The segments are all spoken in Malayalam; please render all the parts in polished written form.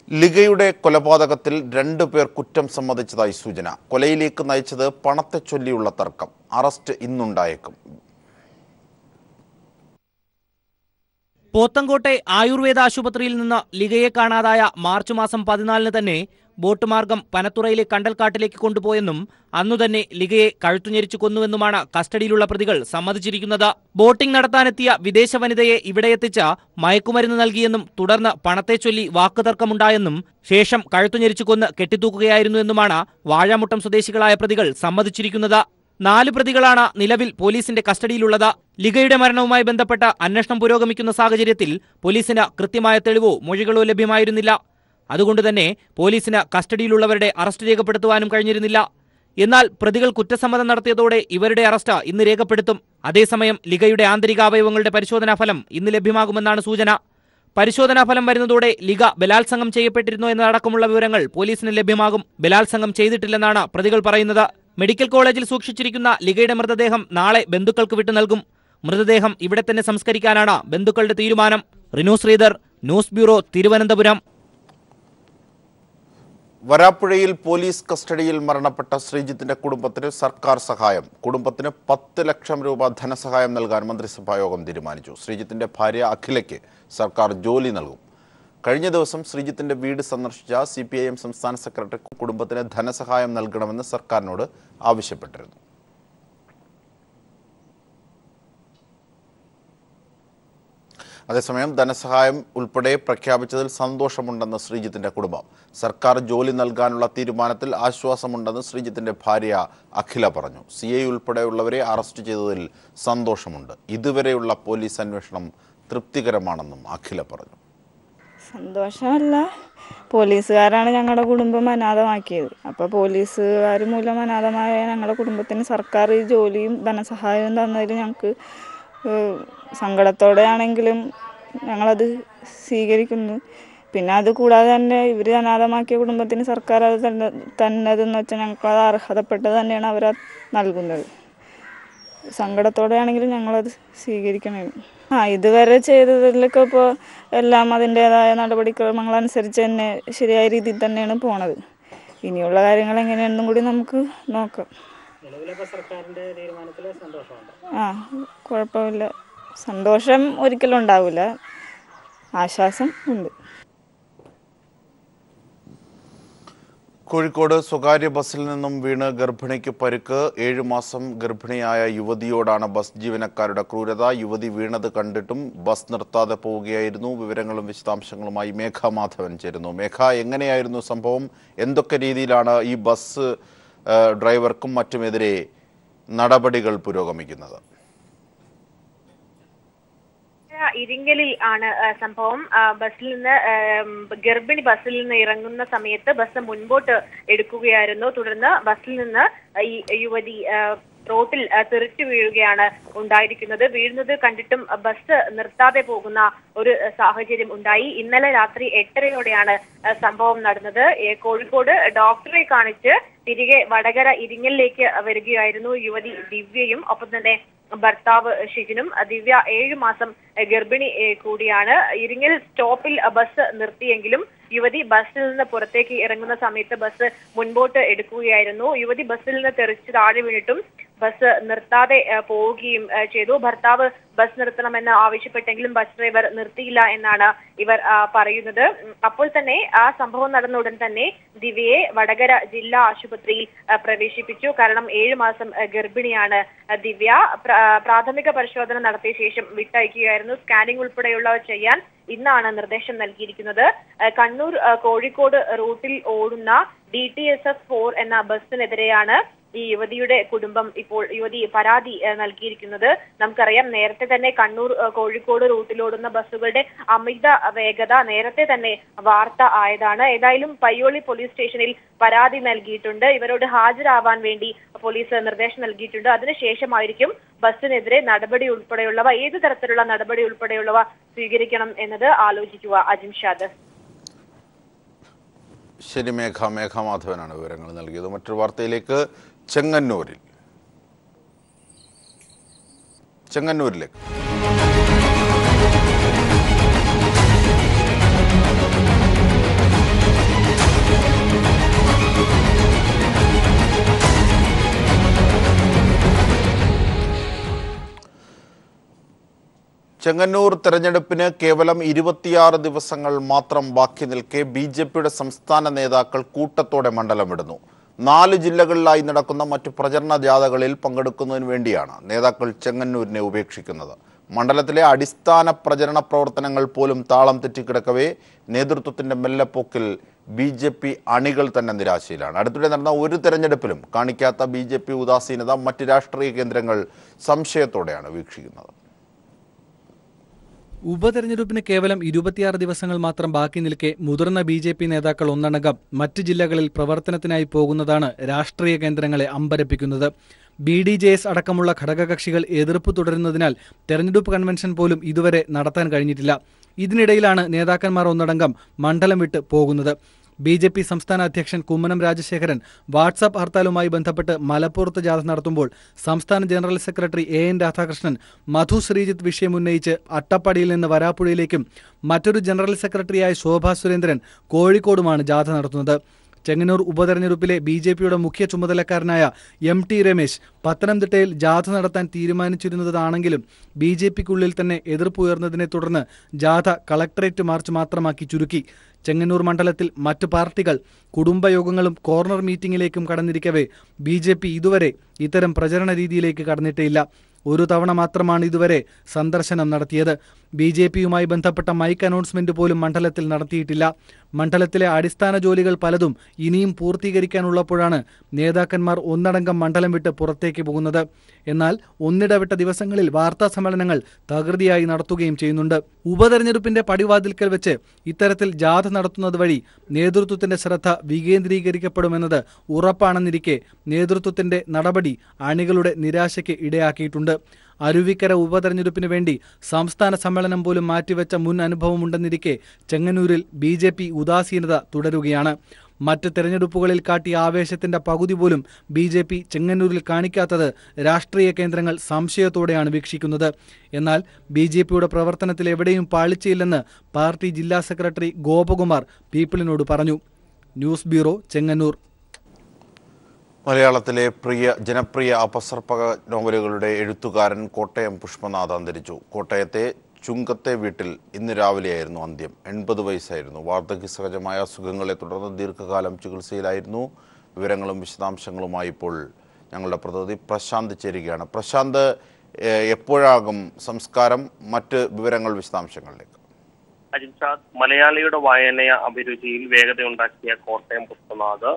ലിഗയുടെ കൊലപാതകത്തിൽ 2 പേർ കുറ്റം സമ്മതിച്ചതായി സൂചന. കൊലയിലേക്ക് നയിച്ചത് പണത്തെ ചൊല്ലിയുള്ള തർക്കം. അറസ്റ്റ് ഇന്നുണ്ടായേക്കും. പോത്തൻകോട്ടെ ആയുർവേദ ആശുപത്രിയിൽ നിന്ന് ലിഗയെ കാണാതായ മാർച്ച് മാസം 14 തന്നെ ബോട്ട് മാർഗം പനത്തുറയിലെ കണ്ടൽക്കാട്ടിലേക്ക് കൊണ്ടുപോയെന്നും അന്നുതന്നെ ലിഗയെ കഴുത്തുഞെരിച്ചു കൊന്നുവെന്നുമാണ് കസ്റ്റഡിയിലുള്ള പ്രതികൾ സമ്മതിച്ചിരിക്കുന്നത്. ബോട്ടിംഗ് നടത്താനെത്തിയ വിദേശ വനിതയെ ഇവിടെയെത്തിച്ച മയക്കുമരുന്ന് നൽകിയെന്നും തുടർന്ന് പണത്തെ ചൊല്ലി വാക്കുതർക്കമുണ്ടായെന്നും ശേഷം കഴുത്തുഞെരിച്ചു കൊന്ന് കെട്ടിത്തൂക്കുകയായിരുന്നുവെന്നുമാണ് വാഴാമുട്ടം സ്വദേശികളായ പ്രതികൾ സമ്മതിച്ചിരിക്കുന്നത്. 4 പ്രതികളാണ് നിലവിൽ പോലീസിന്റെ കസ്റ്റഡിയിലുള്ളത്. ലിഗയുടെ മരണവുമായി ബന്ധപ്പെട്ട അന്വേഷണം പുരോഗമിക്കുന്ന സാഹചര്യത്തിൽ പോലീസിന് കൃത്യമായ തെളിവോ മൊഴികളോ ലഭ്യമായിരുന്നില്ല. അതുകൊണ്ടുതന്നെ പോലീസിന് കസ്റ്റഡിയിലുള്ളവരുടെ അറസ്റ്റ് രേഖപ്പെടുത്തുവാനും കഴിഞ്ഞിരുന്നില്ല. എന്നാൽ പ്രതികൾ കുറ്റസമ്മതം നടത്തിയതോടെ ഇവരുടെ അറസ്റ്റ് ഇന്ന് രേഖപ്പെടുത്തും. അതേസമയം ലിഗയുടെ ആന്തരികാവയവങ്ങളുടെ പരിശോധനാ ഫലം ഇന്ന് ലഭ്യമാകുമെന്നാണ് സൂചന. പരിശോധനാ ഫലം വരുന്നതോടെ ലിഗ ബലാത്സംഗം ചെയ്യപ്പെട്ടിരുന്നു എന്നതടക്കമുള്ള വിവരങ്ങൾ പോലീസിന് ലഭ്യമാകും. ബലാത്സംഗം ചെയ്തിട്ടില്ലെന്നാണ് പ്രതികൾ പറയുന്നത്. മെഡിക്കൽ കോളേജിൽ സൂക്ഷിച്ചിരിക്കുന്ന ലിഗയുടെ മൃതദേഹം നാളെ ബന്ധുക്കൾക്ക് വിട്ടു നൽകും. മൃതദേഹം ഇവിടെ തന്നെ സംസ്കരിക്കാനാണ് ബന്ധുക്കളുടെ തീരുമാനം. Rinu Sreedhar, news bureau, Thiruvananthapuram. വരാപ്പുഴയിൽ പോലീസ് കസ്റ്റഡിയിൽ മരണപ്പെട്ട ശ്രീജിത്തിന്റെ കുടുംബത്തിന് സർക്കാർ സഹായം. കുടുംബത്തിന് 10 ലക്ഷം രൂപ ധനസഹായം നൽകാൻ മന്ത്രിസഭായോഗം തീരുമാനിച്ചു. ശ്രീജിത്തിന്റെ ഭാര്യ അഖിലയ്ക്ക് സർക്കാർ ജോലി നൽകും. കഴിഞ്ഞ ദിവസം ശ്രീജിത്തിന്റെ വീട് സന്ദർശിച്ച CPIM സംസ്ഥാന സെക്രട്ടറി കുടുംബത്തിന് ധനസഹായം നൽകണമെന്ന് സർക്കാരിനോട് ആവശ്യപ്പെട്ടിരുന്നു. അതേസമയം ധനസഹായം ഉൾപ്പെടെ പ്രഖ്യാപിച്ചതിൽ സന്തോഷമുണ്ടെന്ന് ശ്രീജിത്തിന്റെ കുടുംബം. സർക്കാർ ജോലി നൽകാനുള്ള തീരുമാനത്തിൽ ആശ്വാസമുണ്ടെന്ന് ശ്രീജിത്തിന്റെ ഭാര്യ അഖില പറഞ്ഞു. CI ഉൾപ്പെടെയുള്ളവരെ അറസ്റ്റ് ചെയ്തതിൽ സന്തോഷമുണ്ട്. ഇതുവരെയുള്ള പോലീസ് അന്വേഷണം തൃപ്തികരമാണെന്നും അഖില പറഞ്ഞു. സന്തോഷമല്ല, പോലീസുകാരാണ് ഞങ്ങളുടെ കുടുംബം അനാഥമാക്കിയത്. അപ്പോൾ പോലീസുകാർ മൂലം അനാഥമായ ഞങ്ങളുടെ കുടുംബത്തിന് സർക്കാർ ജോലിയും ധനസഹായവും തന്നതിൽ ഞങ്ങൾക്ക് സങ്കടത്തോടെ ആണെങ്കിലും ഞങ്ങളത് സ്വീകരിക്കുന്നു. പിന്നെ അത് കൂടാതെ തന്നെ ഇവർ അനാഥമാക്കിയ കുടുംബത്തിന് സർക്കാർ അത് തന്നതെന്ന് വെച്ചാൽ ഞങ്ങൾക്കത് അർഹതപ്പെട്ടത് തന്നെയാണ് അവർ നൽകുന്നത്. സങ്കടത്തോടെ ആണെങ്കിലും ഞങ്ങളത് സ്വീകരിക്കണം. ഇതുവരെ ചെയ്തതിലൊക്കെ ഇപ്പോൾ എല്ലാം അതിൻ്റേതായ നടപടിക്രമങ്ങളനുസരിച്ച് തന്നെ ശരിയായ രീതിയിൽ തന്നെയാണ് പോണത്. ഇനിയുള്ള കാര്യങ്ങൾ എങ്ങനെയാണെന്നും കൂടി നമുക്ക് നോക്കാം. കുഴപ്പമില്ല, സന്തോഷം ഒരിക്കലും ഉണ്ടാവില്ല, ആശ്വാസം ഉണ്ട്. കോഴിക്കോട് സ്വകാര്യ ബസ്സിൽ നിന്നും വീണ് ഗർഭിണിക്ക് പരിക്ക്. 7 മാസം ഗർഭിണിയായ യുവതിയോടാണ് ബസ് ജീവനക്കാരുടെ ക്രൂരത. യുവതി വീണത് കണ്ടിട്ടും ബസ് നിർത്താതെ പോവുകയായിരുന്നു. വിവരങ്ങളും വിശദാംശങ്ങളുമായി മേഘ മാധവൻ ചേരുന്നു. മേഘ, എങ്ങനെയായിരുന്നു സംഭവം? എന്തൊക്കെ രീതിയിലാണ് ഈ ബസ് ഡ്രൈവർക്കും മറ്റുമെതിരെ നടപടികൾ പുരോഗമിക്കുന്നത്? ഇരിങ്ങലിൽ ആണ് സംഭവം. ബസ്സിൽ നിന്ന് ഗർഭിണി ബസ്സിൽ നിന്ന് ഇറങ്ങുന്ന സമയത്ത് ബസ് മുൻപോട്ട് എടുക്കുകയായിരുന്നു. തുടർന്ന് ബസ്സിൽ നിന്ന് ഈ യുവതി റോട്ടിൽ തെറിച്ചു വീഴുകയാണ് ഉണ്ടായിരിക്കുന്നത്. വീഴുന്നത് കണ്ടിട്ടും ബസ് നിർത്താതെ പോകുന്ന ഒരു സാഹചര്യം ഉണ്ടായി. ഇന്നലെ രാത്രി 8:30യോടെയാണ് സംഭവം നടന്നത്. കോഴിക്കോട് ഡോക്ടറെ കാണിച്ച് തിരികെ വടകര ഇരിങ്ങലിലേക്ക് വരികയായിരുന്നു യുവതി ദിവ്യയും ഒപ്പം തന്നെ ഭർത്താവ് ഷിജിനും. ദിവ്യ 7 മാസം ഗർഭിണി കൂടിയാണ്. ഇരിങ്ങൽ സ്റ്റോപ്പിൽ ബസ് നിർത്തിയെങ്കിലും യുവതി ബസ്സിൽ നിന്ന് പുറത്തേക്ക് ഇറങ്ങുന്ന സമയത്ത് ബസ് മുൻപോട്ട് എടുക്കുകയായിരുന്നു. യുവതി ബസ്സിൽ നിന്ന് തെറിച്ച് താഴെ വീണിട്ടും ബസ് നിർത്താതെ പോവുകയും ചെയ്തു. ഭർത്താവ് ബസ് നിർത്തണമെന്ന് ആവശ്യപ്പെട്ടെങ്കിലും ബസ് ഡ്രൈവർ നിർത്തിയില്ല എന്നാണ് ഇവർ പറയുന്നത്. അപ്പോൾ തന്നെ ആ സംഭവം നടന്ന ഉടൻ തന്നെ ദിവ്യയെ വടകര ജില്ലാ ആശുപത്രിയിൽ പ്രവേശിപ്പിച്ചു. കാരണം 7 മാസം ഗർഭിണിയാണ് ദിവ്യ. പ്രാഥമിക പരിശോധന നടത്തിയ ശേഷം വിട്ടയക്കുകയായിരുന്നു. സ്കാനിംഗ് ഉൾപ്പെടെയുള്ളവ ചെയ്യാൻ ഇന്നാണ് നിർദ്ദേശം നൽകിയിരിക്കുന്നത്. കണ്ണൂർ കോഴിക്കോട് റൂട്ടിൽ ഓടുന്ന DTSF 4 എന്ന ബസ്സിനെതിരെയാണ് ഈ യുവതിയുടെ കുടുംബം ഇപ്പോൾ പരാതി നൽകിയിരിക്കുന്നത്. നമുക്കറിയാം, നേരത്തെ തന്നെ കണ്ണൂർ കോഴിക്കോട് റൂട്ടിലോടുന്ന ബസ്സുകളുടെ അമിത വേഗത നേരത്തെ തന്നെ വാർത്ത ആയതാണ്. ഏതായാലും പയ്യോളി പോലീസ് സ്റ്റേഷനിൽ പരാതി നൽകിയിട്ടുണ്ട്. ഇവരോട് ഹാജരാവാൻ വേണ്ടി പോലീസ് നിർദ്ദേശം നൽകിയിട്ടുണ്ട്. അതിനുശേഷമായിരിക്കും ബസ്സിനെതിരെ നടപടി ഉൾപ്പെടെയുള്ളവ, ഏത് തരത്തിലുള്ള നടപടി ഉൾപ്പെടെയുള്ളവ സ്വീകരിക്കണം എന്നത് ആലോചിക്കുക. അജിംഷാദ്. ശരി മേഘ മാധവനാണ് വിവരങ്ങൾ നൽകിയത്. മറ്റൊരു വാർത്തയിലേക്ക്. ചെങ്ങന്നൂരിലേക്ക് ചെങ്ങന്നൂർ തെരഞ്ഞെടുപ്പിന് കേവലം 26 ദിവസങ്ങൾ മാത്രം ബാക്കി നിൽക്കെ ബി.ജെ.പിയുടെ സംസ്ഥാന നേതാക്കൾ കൂട്ടത്തോടെ മണ്ഡലം വിടുന്നു. 4 ജില്ലകളിലായി നടക്കുന്ന മറ്റു പ്രചരണ ജാഥകളിൽ പങ്കെടുക്കുന്നതിന് വേണ്ടിയാണ് നേതാക്കൾ ചെങ്ങന്നൂരിനെ ഉപേക്ഷിക്കുന്നത്. മണ്ഡലത്തിലെ അടിസ്ഥാന പ്രചരണ പ്രവർത്തനങ്ങൾ പോലും താളം തെറ്റിക്കിടക്കവേ നേതൃത്വത്തിന്റെ മെല്ലെപ്പോക്കിൽ ബി.ജെ.പി അണികൾ തന്നെ നിരാശയിലാണ്. അടുത്തിടെ നടന്ന ഒരു തെരഞ്ഞെടുപ്പിലും കാണിക്കാത്ത ബി.ജെ.പി ഉദാസീനത മറ്റ് രാഷ്ട്രീയ കേന്ദ്രങ്ങൾ സംശയത്തോടെയാണ് വീക്ഷിക്കുന്നത്. ഉപതെരഞ്ഞെടുപ്പിന് കേവലം 26 ദിവസങ്ങൾ മാത്രം ബാക്കി നിൽക്കെ മുതിർന്ന ബി.ജെ.പി നേതാക്കൾ ഒന്നടങ്കം മറ്റ് ജില്ലകളിൽ പ്രവർത്തനത്തിനായി പോകുന്നതാണ് രാഷ്ട്രീയ കേന്ദ്രങ്ങളെ അമ്പരപ്പിക്കുന്നത്. BDJS അടക്കമുള്ള ഘടകകക്ഷികൾ എതിർപ്പ് തുടരുന്നതിനാൽ തെരഞ്ഞെടുപ്പ് കൺവെൻഷൻ പോലും ഇതുവരെ നടത്താൻ കഴിഞ്ഞിട്ടില്ല. ഇതിനിടയിലാണ് നേതാക്കന്മാർ ഒന്നടങ്കം മണ്ഡലം വിട്ട് പോകുന്നത്. ബി.ജെ.പി സംസ്ഥാന അധ്യക്ഷൻ കുമ്മനം രാജശേഖരൻ വാട്സാപ്പ് ഹർത്താലുമായി ബന്ധപ്പെട്ട് മലപ്പുറത്ത് ജാഥ നടത്തുമ്പോൾ സംസ്ഥാന ജനറൽ സെക്രട്ടറി A.N. രാധാകൃഷ്ണൻ മധു ശ്രീജിത്ത് വിഷയമുന്നയിച്ച് അട്ടപ്പാടിയിൽ നിന്ന് വരാപ്പുഴയിലേക്കും മറ്റൊരു ജനറൽ സെക്രട്ടറിയായ ശോഭാ സുരേന്ദ്രൻ കോഴിക്കോടുമാണ് ജാഥ നടത്തുന്നത്. ചെങ്ങന്നൂർ ഉപതെരഞ്ഞെടുപ്പിലെ ബി.ജെ.പിയുടെ മുഖ്യ ചുമതലക്കാരനായ M.T. രമേശ് പത്തനംതിട്ടയിൽ ജാഥ നടത്താൻ തീരുമാനിച്ചിരുന്നതാണെങ്കിലും ബി.ജെ.പിക്കുള്ളിൽ തന്നെ എതിർപ്പുയർന്നതിനെ തുടർന്ന് ജാഥ കളക്ടറേറ്റ് മാർച്ച് മാത്രമാക്കി ചുരുക്കി. ചെങ്ങന്നൂർ മണ്ഡലത്തിൽ മറ്റു പാർട്ടികൾ കുടുംബയോഗങ്ങളും കോർണർ മീറ്റിംഗിലേക്കും കടന്നിരിക്കവേ ബി.ജെ.പി ഇതുവരെ ഇത്തരം പ്രചരണ രീതിയിലേക്ക് കടന്നിട്ടേയില്ല. ഒരു തവണ മാത്രമാണ് ഇതുവരെ സന്ദർശനം നടത്തിയത്. ബി.ജെ.പിയുമായി ബന്ധപ്പെട്ട മൈക്ക് അനൗൺസ്മെന്റ് പോലും മണ്ഡലത്തിൽ നടത്തിയിട്ടില്ല. മണ്ഡലത്തിലെ അടിസ്ഥാന ജോലികൾ പലതും ഇനിയും പൂർത്തീകരിക്കാനുള്ളപ്പോഴാണ് നേതാക്കന്മാർ ഒന്നടങ്കം മണ്ഡലം വിട്ട് പുറത്തേക്ക് പോകുന്നത്. എന്നാൽ ഒന്നിടവിട്ട ദിവസങ്ങളിൽ വാർത്താ സമ്മേളനങ്ങൾ തകൃതിയായി നടത്തുകയും ചെയ്യുന്നുണ്ട്. ഉപതെരഞ്ഞെടുപ്പിന്റെ പടിവാതിൽക്കൽ വെച്ച് ഇത്തരത്തിൽ ജാഥ നടത്തുന്നത് വഴി നേതൃത്വത്തിന്റെ ശ്രദ്ധ വികേന്ദ്രീകരിക്കപ്പെടുമെന്നത് ഉറപ്പാണെന്നിരിക്കെ നേതൃത്വത്തിന്റെ നടപടി അണികളുടെ നിരാശയ്ക്ക് ഇടയാക്കിയിട്ടുണ്ട്. അരുവിക്കര ഉപതെരഞ്ഞെടുപ്പിന് വേണ്ടി സംസ്ഥാന സമ്മേളനം പോലും മാറ്റിവെച്ച മുൻ അനുഭവമുണ്ടെന്നിരിക്കെ ചെങ്ങന്നൂരിൽ ബി.ജെ.പി ഉദാസീനത തുടരുകയാണ്. മറ്റ് തെരഞ്ഞെടുപ്പുകളിൽ കാട്ടിയ ആവേശത്തിന്റെ പകുതി പോലും ബി.ജെ.പി ചെങ്ങന്നൂരിൽ കാണിക്കാത്തത് രാഷ്ട്രീയ കേന്ദ്രങ്ങൾ സംശയത്തോടെയാണ് വീക്ഷിക്കുന്നത്. എന്നാൽ ബി.ജെ.പിയുടെ പ്രവർത്തനത്തിൽ എവിടെയും പാളിച്ചയില്ലെന്ന് പാർട്ടി ജില്ലാ സെക്രട്ടറി ഗോപകുമാർ പീപ്പിളിനോട് പറഞ്ഞു. News bureau, Chengannur. മലയാളത്തിലെ ജനപ്രിയ അപസർപ്പക നോവലുകളുടെ എഴുത്തുകാരൻ കോട്ടയം പുഷ്പനാഥ് അന്തരിച്ചു. കോട്ടയത്തെ ചുങ്കത്തെ വീട്ടിൽ ഇന്ന് രാവിലെയായിരുന്നു അന്ത്യം. 80 വയസ്സായിരുന്നു. വാർദ്ധക്യസഹജമായ അസുഖങ്ങളെ തുടർന്ന് ദീർഘകാലം ചികിത്സയിലായിരുന്നു. വിവരങ്ങളും വിശദാംശങ്ങളുമായി ഇപ്പോൾ ഞങ്ങളുടെ പ്രതിനിധി പ്രശാന്ത് ചേരുകയാണ്. പ്രശാന്ത്, എപ്പോഴാകും സംസ്കാരം? മറ്റ് വിവരങ്ങൾ, വിശദാംശങ്ങളിലേക്ക്. അജിൻഷാദ്, മലയാളിയുടെ വായന അഭിരുചിയിൽ വേഗതയുണ്ടാക്കിയ കോട്ടയം പുഷ്പനാഥ്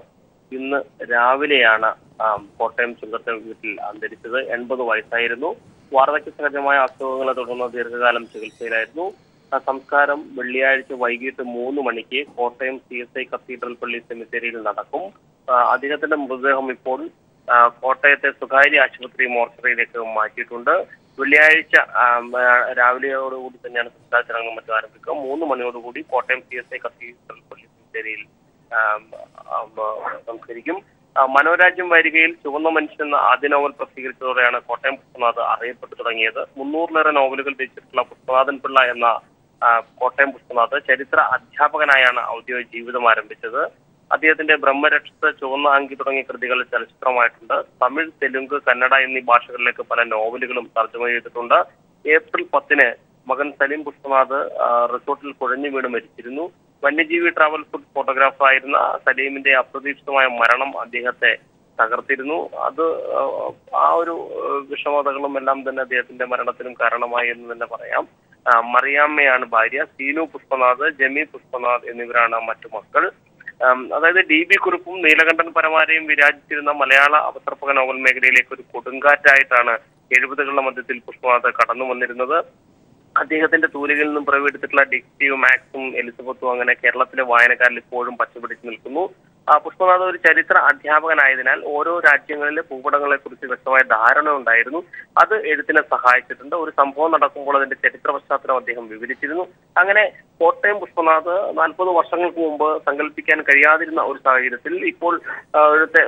ഇന്ന് രാവിലെയാണ് കോട്ടയം ചുങ്കത്തെ വീട്ടിൽ അന്തരിച്ചത്. 80 വയസ്സായിരുന്നു. വാർദ്ധക്യസഹജമായ അസുഖങ്ങളെ തുടർന്ന് ദീർഘകാലം ചികിത്സയിലായിരുന്നു. സംസ്കാരം വെള്ളിയാഴ്ച വൈകിട്ട് 3 മണിക്ക് കോട്ടയം CSI കത്തീഡ്രൽ പള്ളി സെമിത്തേരിയിൽ നടക്കും. അദ്ദേഹത്തിന്റെ മൃതദേഹം ഇപ്പോൾ കോട്ടയത്തെ സ്വകാര്യ ആശുപത്രി മോർച്ചറിയിലേക്ക് മാറ്റിയിട്ടുണ്ട്. വെള്ളിയാഴ്ച രാവിലെയോടുകൂടി തന്നെയാണ് സംസ്കാര ചടങ്ങും മറ്റും ആരംഭിക്കുക. 3 മണിയോടുകൂടി കോട്ടയം CSI കത്തീഡ്രൽ പള്ളി സെമിത്തേരിയിൽ സംസ്കരിക്കും. മനോരാജ്യം വാരികയിൽ ചുവന്ന മനുഷ്യൻ എന്ന ആദ്യ നോവൽ പ്രസിദ്ധീകരിച്ചതോടെയാണ് കോട്ടയം പുഷ്പനാഥ് അറിയപ്പെട്ടു തുടങ്ങിയത്. 300-ലേറെ നോവലുകൾ രചിച്ചിട്ടുള്ള പുഷ്പനാഥൻ പിള്ള എന്ന കോട്ടയം പുഷ്പനാഥ് ചരിത്ര അധ്യാപകനായാണ് ഔദ്യോഗിക ജീവിതം ആരംഭിച്ചത്. അദ്ദേഹത്തിന്റെ ബ്രഹ്മരക്ഷസ്, ചുവന്ന അങ്കി തുടങ്ങിയ കൃതികൾ ചലച്ചിത്രമായിട്ടുണ്ട്. തമിഴ്, തെലുങ്ക്, കന്നഡ എന്നീ ഭാഷകളിലേക്ക് പല നോവലുകളും തർജ്ജമ ചെയ്തിട്ടുണ്ട്. ഏപ്രിൽ 10-ന് മകൻ സലീം പുഷ്പനാഥ് റിസോർട്ടിൽ കുഴഞ്ഞു വീണ് മരിച്ചിരുന്നു. വന്യജീവി ട്രാവൽ ഫുഡ് ഫോട്ടോഗ്രാഫർ ആയിരുന്ന സലീമിന്റെ അപ്രതീക്ഷിതമായ മരണം അദ്ദേഹത്തെ തകർത്തിരുന്നു. അത് ആ ഒരു വിഷമതകളും എല്ലാം തന്നെ അദ്ദേഹത്തിന്റെ മരണത്തിനും കാരണമായി എന്ന് തന്നെ പറയാം. മറിയാമ്മയാണ് ഭാര്യ. സീനു പുഷ്പനാഥ്, ജമി പുഷ്പനാഥ് എന്നിവരാണ് മറ്റു മക്കൾ. അതായത് DB കുറുപ്പും നീലകണ്ഠൻ പരമാരെയും വിരാജിച്ചിരുന്ന മലയാള അപസർപ്പക നോവൽ മേഖലയിലേക്ക് ഒരു കൊടുങ്കാറ്റായിട്ടാണ് 70കളുടെ മധ്യത്തിൽ പുഷ്പനാഥ് കടന്നു വന്നിരുന്നത്. അദ്ദേഹത്തിന്റെ തൂലികയിൽ നിന്നും പിറവിയെടുത്തിട്ടുള്ള ഡിക്റ്റീവ്, മാക്സും, എലിസബത്തും അങ്ങനെ കേരളത്തിലെ വായനക്കാരിൽ ഇപ്പോഴും പച്ചപിടിച്ചു നിൽക്കുന്നു. പുഷ്പനാഥ് ഒരു ചരിത്ര അധ്യാപകനായതിനാൽ ഓരോ രാജ്യങ്ങളിലെ ഭൂപടങ്ങളെ കുറിച്ച് വ്യക്തമായ ധാരണ ഉണ്ടായിരുന്നു. അത് എഴുത്തിനെ സഹായിച്ചിട്ടുണ്ട്. ഒരു സംഭവം നടക്കുമ്പോൾ അതിന്റെ ചരിത്ര പശ്ചാത്തലം അദ്ദേഹം വിവരിച്ചിരുന്നു. അങ്ങനെ കോട്ടയം പുഷ്പനാഥ് 40 വർഷങ്ങൾക്ക് മുമ്പ് സങ്കല്പിക്കാൻ കഴിയാതിരുന്ന ഒരു സാഹചര്യത്തിൽ ഇപ്പോൾ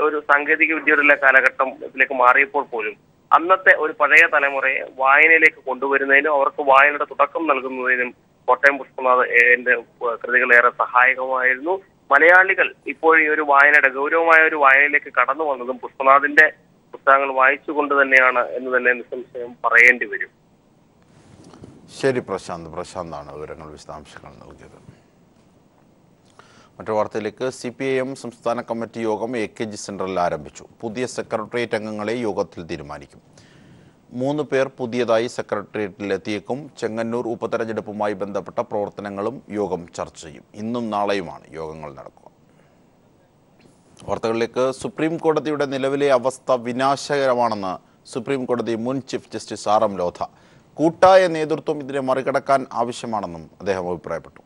ഒരു സാങ്കേതിക വിദ്യയുടെ കാലഘട്ടത്തിലേക്ക് മാറിയപ്പോൾ പോലും അന്നത്തെ ഒരു പഴയ തലമുറയെ വായനയിലേക്ക് കൊണ്ടുവരുന്നതിനും അവർക്ക് വായനയുടെ തുടക്കം നൽകുന്നതിനും കോട്ടയം പുഷ്പനാഥിന്റെ കൃതികൾ ഏറെ സഹായകമായിരുന്നു. മലയാളികൾ ഇപ്പോൾ ഈ ഒരു വായനയുടെ ഗൗരവമായ ഒരു വായനയിലേക്ക് കടന്നു വന്നതും പുഷ്പനാഥിന്റെ പുസ്തകങ്ങൾ വായിച്ചുകൊണ്ട് തന്നെയാണ് എന്ന് തന്നെ നിസ്സംശയം പറയേണ്ടി വരും. ശരി പ്രശാന്താണ് വിവരങ്ങൾ വിശദാംശങ്ങൾ നൽകിയത്. മറ്റു വാർത്തയിലേക്ക്. CPIM സംസ്ഥാന കമ്മിറ്റി യോഗം AKG സെന്ററിൽ ആരംഭിച്ചു. പുതിയ സെക്രട്ടേറിയറ്റ് അംഗങ്ങളെ യോഗത്തിൽ തീരുമാനിക്കും. 3 പേർ പുതിയതായി സെക്രട്ടേറിയറ്റിൽ എത്തിയേക്കും. ചെങ്ങന്നൂർ ഉപതെരഞ്ഞെടുപ്പുമായി ബന്ധപ്പെട്ട പ്രവർത്തനങ്ങളും യോഗം ചർച്ച ചെയ്യും. ഇന്നും നാളെയുമാണ് യോഗങ്ങൾ നടക്കുക. വാർത്തകളിലേക്ക്. സുപ്രീം കോടതിയുടെ നിലവിലെ അവസ്ഥ വിനാശകരമാണെന്ന് സുപ്രീം കോടതി മുൻ ചീഫ് ജസ്റ്റിസ് RM ലോധ. കൂട്ടായ നേതൃത്വം ഇതിനെ മറികടക്കാൻ ആവശ്യമാണെന്നും അദ്ദേഹം അഭിപ്രായപ്പെട്ടു.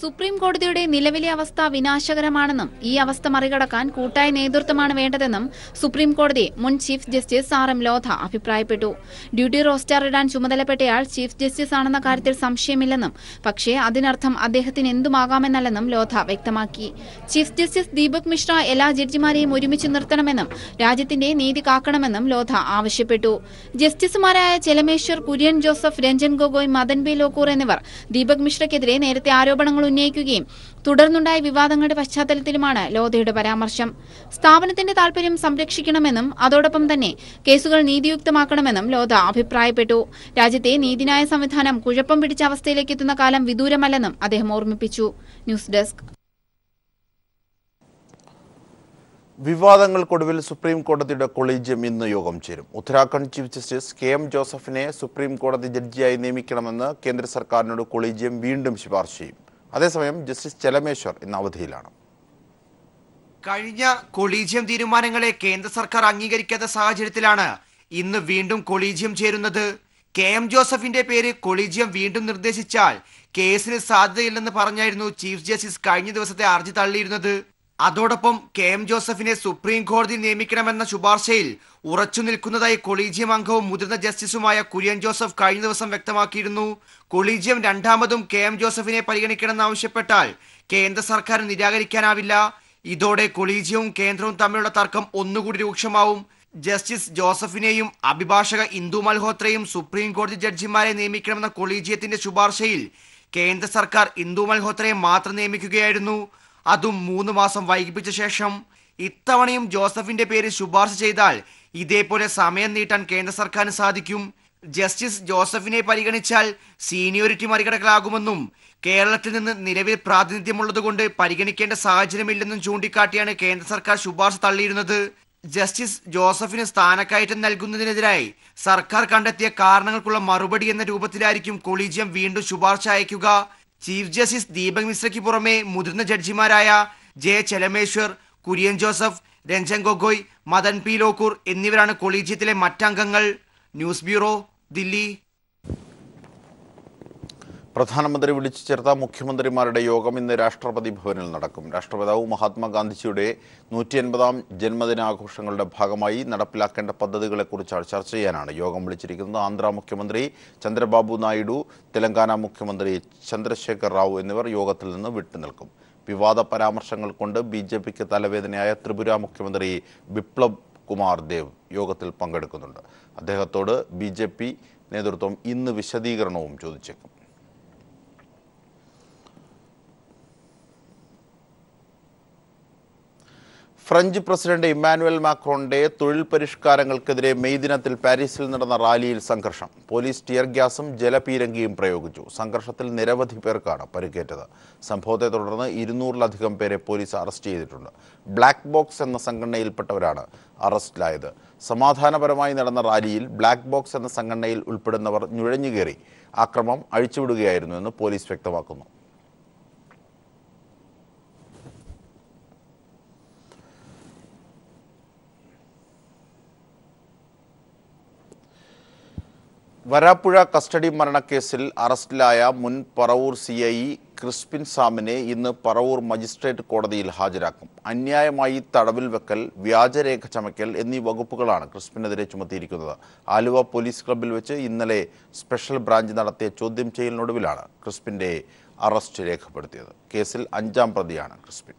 സുപ്രീം കോടതിയുടെ നിലവിലെ അവസ്ഥ വിനാശകരമാണെന്നും ഈ അവസ്ഥ മറികടക്കാൻ കൂട്ടായ നേതൃത്വമാണ് വേണ്ടതെന്നും സുപ്രീം കോടതി മുൻ ചീഫ് ജസ്റ്റിസ് RM ലോധ അഭിപ്രായപ്പെട്ടു. ഡ്യൂട്ടി റോസ്റ്റർ ഇടാൻ ചുമതലപ്പെട്ടയാൾ ചീഫ് ജസ്റ്റിസ് ആണെന്ന കാര്യത്തിൽ സംശയമില്ലെന്നും പക്ഷേ അതിനർത്ഥം അദ്ദേഹത്തിന് എന്തുമാകാമെന്നല്ലെന്നും ലോധ വ്യക്തമാക്കി. ചീഫ് ജസ്റ്റിസ് ദീപക് മിശ്ര എല്ലാ ജഡ്ജിമാരെയും ഒരുമിച്ച് നിർത്തണമെന്നും രാജ്യത്തിന്റെ നീതി കാക്കണമെന്നും ലോധ ആവശ്യപ്പെട്ടു. ജസ്റ്റിസുമാരായ ചെലമേശ്വർ, കുര്യൻ ജോസഫ്, രഞ്ജൻ ഗൊഗോയ്, മദൻ ബി ലോക്കൂർ എന്നിവർ ദീപക് മിശ്രയ്ക്കെതിരെ നേരത്തെ ആരോപണങ്ങൾ ഉന്നയിക്കുകയും തുടർന്നുണ്ടായ വിവാദങ്ങളുടെ പശ്ചാത്തലത്തിലുമാണ് ലോധയുടെ പരാമർശം. സ്ഥാപനത്തിന്റെ താൽപര്യം സംരക്ഷിക്കണമെന്നും അതോടൊപ്പം തന്നെ കേസുകൾ നീതിയുക്തമാക്കണമെന്നും ലോധ അഭിപ്രായപ്പെട്ടു. രാജ്യത്തെ നീതിന്യായ സംവിധാനം കുഴപ്പം പിടിച്ച അവസ്ഥയിലേക്ക് എത്തുന്ന കാലം വിദൂരമല്ലെന്നും അദ്ദേഹം ഓർമ്മിപ്പിച്ചു. News desk. വിവാദങ്ങൾക്കൊടുവിൽ സുപ്രീം കോടതിയുടെ കൊളീജിയം ഇന്ന് യോഗം ചേരും. ഉത്തരാഖണ്ഡ് ചീഫ് ജസ്റ്റിസ് KM ജോസഫിനെ സുപ്രീം കോടതി ജഡ്ജിയായി നിയമിക്കണമെന്ന് കേന്ദ്ര സർക്കാരിനോട് കൊളീജിയം വീണ്ടും ശുപാർശ ചെയ്യും. അതേസമയം ജസ്റ്റിസ് ചെലമേശ്വർ ഇന്ന് അവധിയിലാണ്. കഴിഞ്ഞ കൊളീജിയം തീരുമാനങ്ങളെ കേന്ദ്ര സർക്കാർ അംഗീകരിക്കാത്ത സാഹചര്യത്തിലാണ് ഇന്ന് വീണ്ടും കൊളീജിയം ചേരുന്നത്. KM ജോസഫിന്റെ പേര് കൊളീജിയം വീണ്ടും നിർദ്ദേശിച്ചാൽ കേസിന് സാധ്യതയില്ലെന്ന് പറഞ്ഞായിരുന്നു ചീഫ് ജസ്റ്റിസ് കഴിഞ്ഞ ദിവസത്തെ ഹർജി തള്ളിയിരുന്നത്. അതോടൊപ്പം KM ജോസഫിനെ സുപ്രീം കോടതി നിയമിക്കണമെന്ന ശുപാർശയിൽ ഉറച്ചു നിൽക്കുന്നതായി കൊളീജിയം അംഗവും മുതിർന്ന ജസ്റ്റിസുമായ കുര്യൻ ജോസഫ് കഴിഞ്ഞ ദിവസം വ്യക്തമാക്കിയിരുന്നു. കൊളീജിയം രണ്ടാമതും KM ജോസഫിനെ പരിഗണിക്കണമെന്നാവശ്യപ്പെട്ടാൽ കേന്ദ്ര സർക്കാരിന് നിരാകരിക്കാനാവില്ല. ഇതോടെ കൊളീജിയവും കേന്ദ്രവും തമ്മിലുള്ള തർക്കം ഒന്നുകൂടി രൂക്ഷമാവും. ജസ്റ്റിസ് ജോസഫിനെയും അഭിഭാഷക ഇന്ദു മൽഹോത്രയും സുപ്രീം കോടതി ജഡ്ജിമാരെ നിയമിക്കണമെന്ന കൊളീജിയത്തിന്റെ ശുപാർശയിൽ കേന്ദ്ര സർക്കാർ ഇന്ദു മൽഹോത്രയെ മാത്രം നിയമിക്കുകയായിരുന്നു. അതും 3 മാസം വൈകിപ്പിച്ച ശേഷം. ഇത്തവണയും ജോസഫിന്റെ പേര് ശുപാർശ ചെയ്താൽ ഇതേപോലെ സമയം നീട്ടാൻ കേന്ദ്ര സർക്കാരിന് സാധിക്കും. ജസ്റ്റിസ് ജോസഫിനെ പരിഗണിച്ചാൽ സീനിയോറിറ്റി മറികടക്കലാകുമെന്നും കേരളത്തിൽ നിന്ന് നിലവിൽ പ്രാതിനിധ്യമുള്ളതുകൊണ്ട് പരിഗണിക്കേണ്ട സാഹചര്യമില്ലെന്നും ചൂണ്ടിക്കാട്ടിയാണ് കേന്ദ്ര സർക്കാർ ശുപാർശ തള്ളിയിരുന്നത്. ജസ്റ്റിസ് ജോസഫിന് സ്ഥാനക്കയറ്റം നൽകുന്നതിനെതിരായി സർക്കാർ കണ്ടെത്തിയ കാരണങ്ങൾക്കുള്ള മറുപടി എന്ന രൂപത്തിലായിരിക്കും കൊളീജിയം വീണ്ടും ശുപാർശ അയക്കുക. ചീഫ് ജസ്റ്റിസ് ദീപക് മിശ്രയ്ക്ക് പുറമെ മുതിർന്ന ജഡ്ജിമാരായ ചെലമേശ്വർ, കുര്യൻ ജോസഫ്, രഞ്ജൻ ഗൊഗോയ്, മദൻ പി ലോക്കൂർ എന്നിവരാണ് കൊളീജിയത്തിലെ മറ്റംഗങ്ങൾ. News bureau, Delhi. പ്രധാനമന്ത്രി വിളിച്ചു ചേർത്ത മുഖ്യമന്ത്രിമാരുടെ യോഗം ഇന്ന് രാഷ്ട്രപതി ഭവനിൽ നടക്കും. രാഷ്ട്രപിതാവ് മഹാത്മാഗാന്ധിജിയുടെ 150ാം ജന്മദിനാഘോഷങ്ങളുടെ ഭാഗമായി നടപ്പിലാക്കേണ്ട പദ്ധതികളെക്കുറിച്ച് ചർച്ച ചെയ്യാനാണ് യോഗം വിളിച്ചിരിക്കുന്നത്. ആന്ധ്ര മുഖ്യമന്ത്രി ചന്ദ്രബാബു നായിഡു, തെലങ്കാന മുഖ്യമന്ത്രി ചന്ദ്രശേഖർ റാവു എന്നിവർ യോഗത്തിൽ നിന്ന് വിട്ടുനിൽക്കും. വിവാദ പരാമർശങ്ങൾ കൊണ്ട് BJPക്ക് തലവേദനയായ ത്രിപുര മുഖ്യമന്ത്രി ബിപ്ലബ് കുമാർ ദേവ് യോഗത്തിൽ പങ്കെടുക്കുന്നുണ്ട്. അദ്ദേഹത്തോട് BJP നേതൃത്വം ഇന്ന് വിശദീകരണവും ചോദിച്ചേക്കും. ഫ്രഞ്ച് പ്രസിഡന്റ് ഇമ്മാനുവൽ മാക്രോണിന്റെ തൊഴിൽ പരിഷ്കാരങ്ങൾക്കെതിരെ മെയ് ദിനത്തിൽ പാരീസിൽ നടന്ന റാലിയിൽ സംഘർഷം. പോലീസ് ടിയർ ഗ്യാസും ജലപീരങ്കിയും പ്രയോഗിച്ചു. സംഘർഷത്തിൽ നിരവധി പേർക്കാണ് പരിക്കേറ്റത്. സംഭവത്തെ തുടർന്ന് 200-ലധികം പേരെ പോലീസ് അറസ്റ്റ് ചെയ്തിട്ടുണ്ട്. ബ്ലാക്ക് ബോക്സ് എന്ന സംഘടനയിൽപ്പെട്ടവരാണ് അറസ്റ്റിലായത്. സമാധാനപരമായി നടന്ന റാലിയിൽ ബ്ലാക്ക് ബോക്സ് എന്ന സംഘടനയിൽ ഉൾപ്പെടുന്നവർ നുഴഞ്ഞുകയറി ആക്രമണം അഴിച്ചുവിടുകയായിരുന്നു എന്ന് പോലീസ് വ്യക്തമാക്കുന്നു. വരാപ്പുഴ കസ്റ്റഡി മരണക്കേസിൽ അറസ്റ്റിലായ മുൻ പറവൂർ CI ക്രിസ്പിൻ സാമിനെ ഇന്ന് പറവൂർ മജിസ്ട്രേറ്റ് കോടതിയിൽ ഹാജരാക്കും. അന്യായമായി തടവിൽ വെക്കൽ, വ്യാജരേഖ ചമയ്ക്കൽ എന്നീ വകുപ്പുകളാണ് ക്രിസ്പിനെതിരെ ചുമത്തിയിരിക്കുന്നത്. ആലുവ പോലീസ് ക്ലബ്ബിൽ വെച്ച് ഇന്നലെ സ്പെഷ്യൽ ബ്രാഞ്ച് നടത്തിയ ചോദ്യം ചെയ്യലിനൊടുവിലാണ് ക്രിസ്പിന്റെ അറസ്റ്റ് രേഖപ്പെടുത്തിയത്. കേസിൽ 5ാം പ്രതിയാണ് ക്രിസ്പിൻ.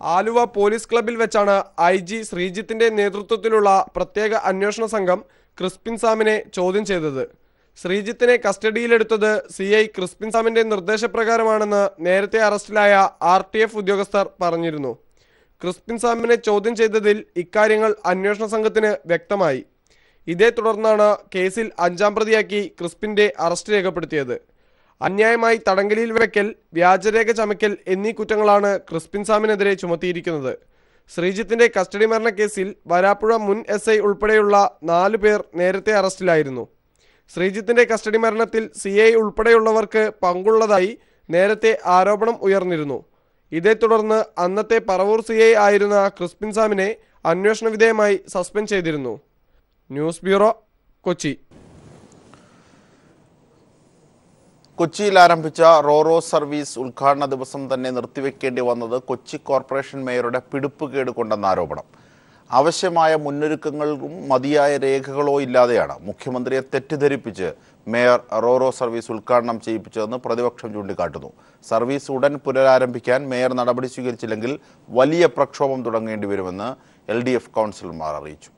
ആലുവ പോലീസ് ക്ലബ്ബിൽ വെച്ചാണ് IG ശ്രീജിത്തിന്റെ നേതൃത്വത്തിലുള്ള പ്രത്യേക അന്വേഷണ സംഘം ക്രിസ്പിൻ സാമിനെ ചോദ്യം ചെയ്തത്. ശ്രീജിത്തിനെ കസ്റ്റഡിയിലെടുത്തത് CI ക്രിസ്പിൻ സാമിന്റെ നിർദ്ദേശപ്രകാരമാണെന്ന് നേരത്തെ അറസ്റ്റിലായ RTF ഉദ്യോഗസ്ഥർ പറഞ്ഞിരുന്നു. ക്രിസ്പിൻ സാമിനെ ചോദ്യം ചെയ്തതിൽ ഇക്കാര്യങ്ങൾ അന്വേഷണ സംഘത്തിന് വ്യക്തമായി. ഇതേ തുടർന്നാണ് കേസിൽ 5-ാം പ്രതിയാക്കി ക്രിസ്പിന്റെ അറസ്റ്റ് രേഖപ്പെടുത്തിയത്. അന്യായമായി തടങ്കലിൽ വെക്കൽ, വ്യാജരേഖ ചമയ്ക്കൽ എന്നീ കുറ്റങ്ങളാണ് ക്രിസ്പിൻ സാമിനെതിരെ ചുമത്തിയിരിക്കുന്നത്. ശ്രീജിത്തിന്റെ കസ്റ്റഡി മരണ കേസിൽ വരാപ്പുഴ മുൻ SI ഉൾപ്പെടെയുള്ള 4 പേർ നേരത്തെ അറസ്റ്റിലായിരുന്നു. ശ്രീജിത്തിന്റെ കസ്റ്റഡി മരണത്തിൽ CI ഉൾപ്പെടെയുള്ളവർക്ക് പങ്കുള്ളതായി നേരത്തെ ആരോപണം ഉയർന്നിരുന്നു. ഇതേ തുടർന്ന് അന്നത്തെ പറവൂർ CI ആയിരുന്ന ക്രിസ്പിൻ സാമിനെ അന്വേഷണ വിധേയമായി സസ്പെൻഡ് ചെയ്തിരുന്നു. News bureau, Kochi. കൊച്ചിയിൽ ആരംഭിച്ച റോറോ സർവീസ് ഉദ്ഘാടന ദിവസം തന്നെ നിർത്തിവെക്കേണ്ടി വന്നത് കൊച്ചി കോർപ്പറേഷൻ മേയറുടെ പിടിപ്പുകേട് കൊണ്ടെന്ന ആരോപണം. ആവശ്യമായ മുന്നൊരുക്കങ്ങളും മതിയായ രേഖകളോ ഇല്ലാതെയാണ് മുഖ്യമന്ത്രിയെ തെറ്റിദ്ധരിപ്പിച്ച് മേയർ റോറോ സർവീസ് ഉദ്ഘാടനം ചെയ്യിപ്പിച്ചതെന്ന് പ്രതിപക്ഷം ചൂണ്ടിക്കാട്ടുന്നു. സർവീസ് ഉടൻ പുനരാരംഭിക്കാൻ മേയർ നടപടി സ്വീകരിച്ചില്ലെങ്കിൽ വലിയ പ്രക്ഷോഭം തുടങ്ങേണ്ടി വരുമെന്ന് LDF കൗൺസിലർമാർ അറിയിച്ചു.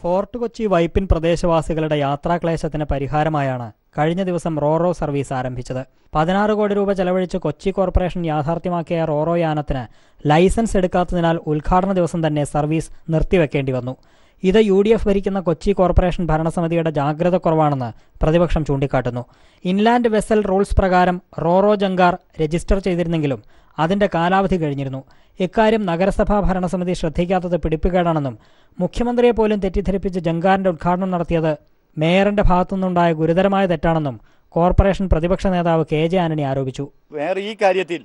ഫോർട്ട് കൊച്ചി വൈപ്പിൻ പ്രദേശവാസികളുടെ യാത്രാക്ലേശത്തിന് പരിഹാരമായാണ് കഴിഞ്ഞ ദിവസം റോറോ സർവീസ് ആരംഭിച്ചത്. 16 കോടി രൂപ ചെലവഴിച്ച് കൊച്ചി കോർപ്പറേഷൻ യാഥാർത്ഥ്യമാക്കിയ റോറോ യാനത്തിന് ലൈസൻസ് എടുക്കാത്തതിനാൽ ഉദ്ഘാടന ദിവസം തന്നെ സർവീസ് നിർത്തിവെക്കേണ്ടി വന്നു. ഇത് UDF ഭരിക്കുന്ന കൊച്ചി കോർപ്പറേഷൻ ഭരണസമിതിയുടെ ജാഗ്രതക്കുറവാണെന്ന് പ്രതിപക്ഷം ചൂണ്ടിക്കാട്ടുന്നു. ഇൻലാൻഡ് വെസൽ റൂൾസ് പ്രകാരം റോറോ ജങ്കാർ രജിസ്റ്റർ ചെയ്തിരുന്നെങ്കിലും അതിന്റെ കാലാവധി കഴിഞ്ഞിരുന്നു. ഇക്കാര്യം നഗരസഭാ ഭരണസമിതി ശ്രദ്ധിക്കാത്തത് പിടിപ്പുകേടാണെന്നും മുഖ്യമന്ത്രിയെ പോലും തെറ്റിദ്ധരിപ്പിച്ച് ജങ്കാറിന്റെ ഉദ്ഘാടനം നടത്തിയത് മേയറിന്റെ ഭാഗത്തുനിന്നുണ്ടായ ഗുരുതരമായ തെറ്റാണെന്നും കോർപ്പറേഷൻ പ്രതിപക്ഷ നേതാവ് KJ ആന്റണി ആരോപിച്ചു. മേയർ ഈ കാര്യത്തിൽ